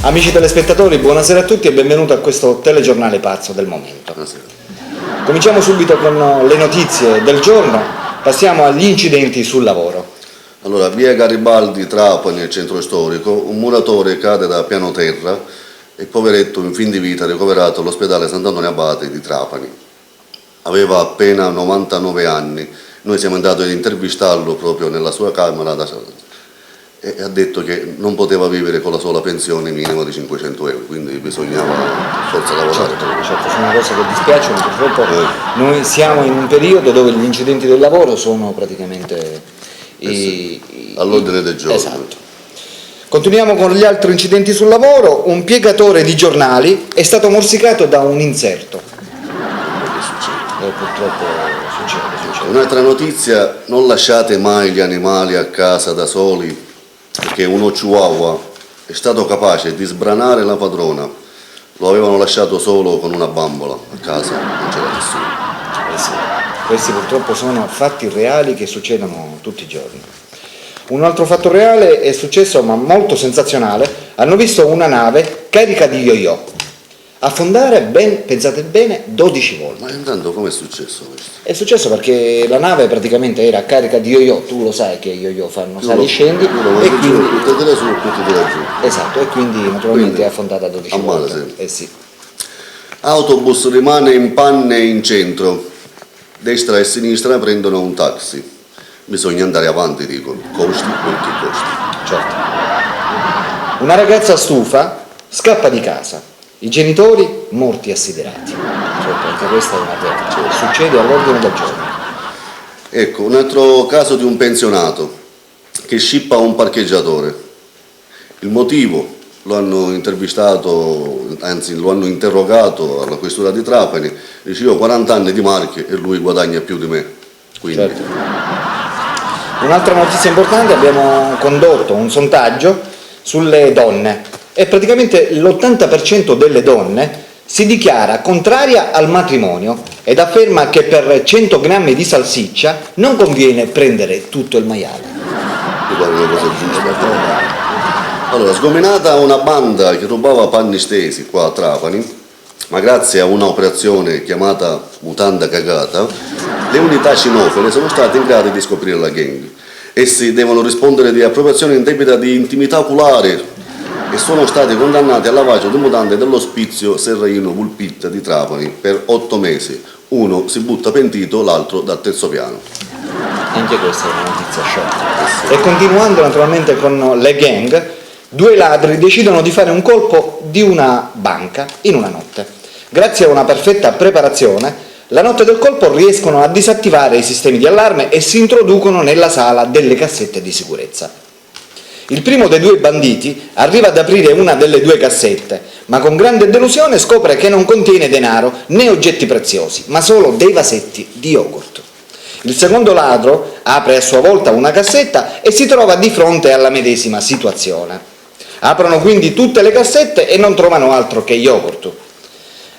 Amici telespettatori, buonasera a tutti e benvenuti a questo telegiornale pazzo del momento. Buonasera. Cominciamo subito con le notizie del giorno, passiamo agli incidenti sul lavoro. Allora, via Garibaldi, Trapani, nel centro storico, un muratore cade da piano terra e poveretto in fin di vita ricoverato all'ospedale Sant'Antonio Abate di Trapani. Aveva appena 99 anni, noi siamo andati ad intervistarlo proprio nella sua camera e ha detto che non poteva vivere con la sola pensione minima di 500 euro, quindi bisognava forza lavorare. Certo, sono cose che dispiacciono, purtroppo noi siamo in un periodo dove gli incidenti del lavoro sono praticamente all'ordine del giorno. Esatto. Continuiamo con gli altri incidenti sul lavoro. Un piegatore di giornali è stato morsicato da un inserto. Purtroppo succede. Un'altra notizia: non lasciate mai gli animali a casa da soli, perché uno chihuahua è stato capace di sbranare la padrona. Lo avevano lasciato solo con una bambola a casa, non c'era nessuno. Sì. Questi purtroppo sono fatti reali che succedono tutti i giorni. Un altro fatto reale è successo, ma molto sensazionale. Hanno visto una nave carica di yo-yo affondare, pensate bene, 12 volte. Ma intanto com'è successo questo? È successo perché la nave praticamente era carica di yo-yo, tu lo sai che yo-yo fanno sali e scendi, e quindi tutti tira su, tutti tira giù. Esatto, e quindi naturalmente è affondata 12 volte. Sì. Sì. Autobus rimane in panne in centro, destra e sinistra prendono un taxi. Bisogna andare avanti, dicono, costi quel che costi. Certo. Una ragazza stufa scappa di casa. I genitori morti assiderati. Certo, anche questa è una cosa, succede all'ordine del giorno. Ecco, un altro caso di un pensionato che scippa un parcheggiatore. Il motivo lo hanno intervistato, anzi lo hanno interrogato alla questura di Trapani, dice: io ho 40 anni di Marche e lui guadagna più di me. Quindi. Certo. Un'altra notizia importante: abbiamo condotto un sondaggio sulle donne. E praticamente l'80% delle donne si dichiara contraria al matrimonio ed afferma che per 100 grammi di salsiccia non conviene prendere tutto il maiale. Mi pare una cosa giusta. Allora, sgominata una banda che rubava panni stesi qua a Trapani, ma grazie a un'operazione chiamata Mutanda Cagata, le unità cinofile sono state in grado di scoprire la gang. Essi devono rispondere di appropriazione indebita di intimità oculare e sono stati condannati al lavaggio di mutande dell'ospizio Serraino Pulpit di Trapani per 8 mesi. Uno si butta pentito, l'altro dal terzo piano. Anche questa è una notizia shock. E continuando naturalmente con le gang, 2 ladri decidono di fare un colpo di una banca in una notte. Grazie a una perfetta preparazione, la notte del colpo riescono a disattivare i sistemi di allarme e si introducono nella sala delle cassette di sicurezza. Il primo dei 2 banditi arriva ad aprire una delle 2 cassette, ma con grande delusione scopre che non contiene denaro né oggetti preziosi, ma solo dei vasetti di yogurt. Il secondo ladro apre a sua volta una cassetta e si trova di fronte alla medesima situazione. Aprono quindi tutte le cassette e non trovano altro che yogurt.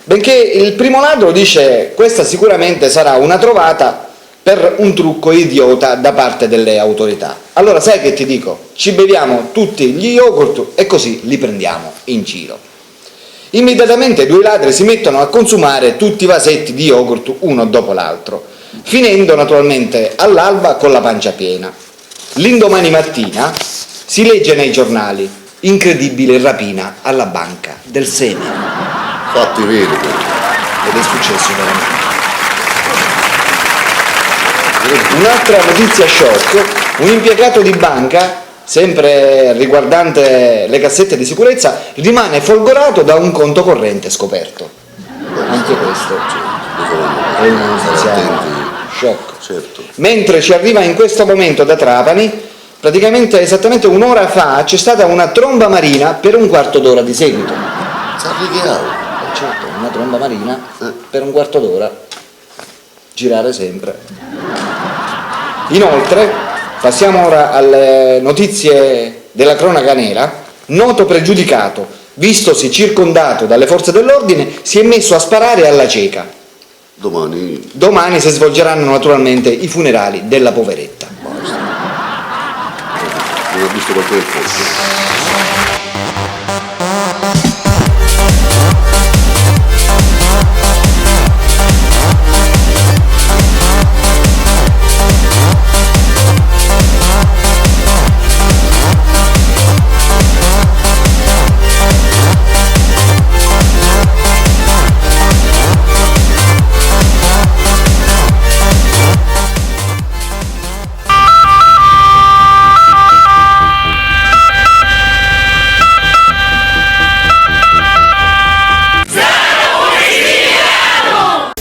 Benché il primo ladro dice: questa sicuramente sarà una trovata per un trucco idiota da parte delle autorità. Allora sai che ti dico? Ci beviamo tutti gli yogurt e così li prendiamo in giro. Immediatamente 2 ladri si mettono a consumare tutti i vasetti di yogurt uno dopo l'altro, finendo naturalmente all'alba con la pancia piena. L'indomani mattina si legge nei giornali: incredibile rapina alla banca del seme. Fatti veri. Ed è successo veramente. Un'altra notizia shock: un impiegato di banca, sempre riguardante le cassette di sicurezza, rimane folgorato da un conto corrente scoperto. Anche questo è una notizia shock. Certo. Mentre ci arriva in questo momento da Trapani, praticamente esattamente un'ora fa c'è stata una tromba marina per un quarto d'ora di seguito. Certo, una tromba marina per un quarto d'ora, girare sempre. Inoltre, passiamo ora alle notizie della cronaca nera. Noto pregiudicato, vistosi circondato dalle forze dell'ordine, si è messo a sparare alla cieca. Domani si svolgeranno naturalmente i funerali della poveretta. Basta. Non ho visto qualche foto.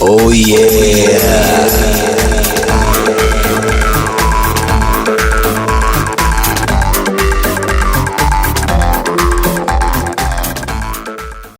Oh yeah!